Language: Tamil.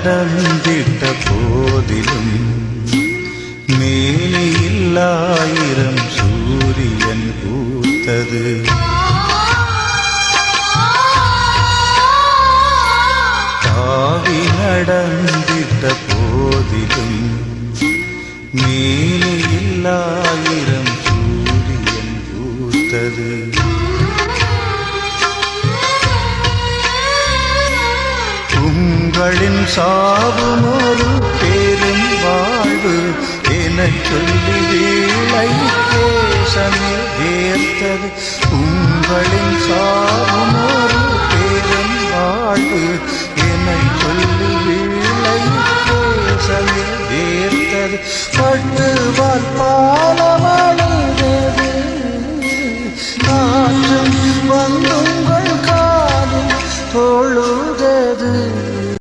நடந்திட்ட போதிலும் மேலில்லாயிரம் சூரியன் பூத்தது. தாவி நடந்திட்ட போதிலும் மேலில்லாயிரம் சூரியன் பூத்தது. உங்களின் சாவும் ஒரு பேரும் வாழ்வு எனச் சொல்லி வேளை தேசமே வேர்த்தது. உங்களின் சாவும் ஒரு பேரும் வாழ்வு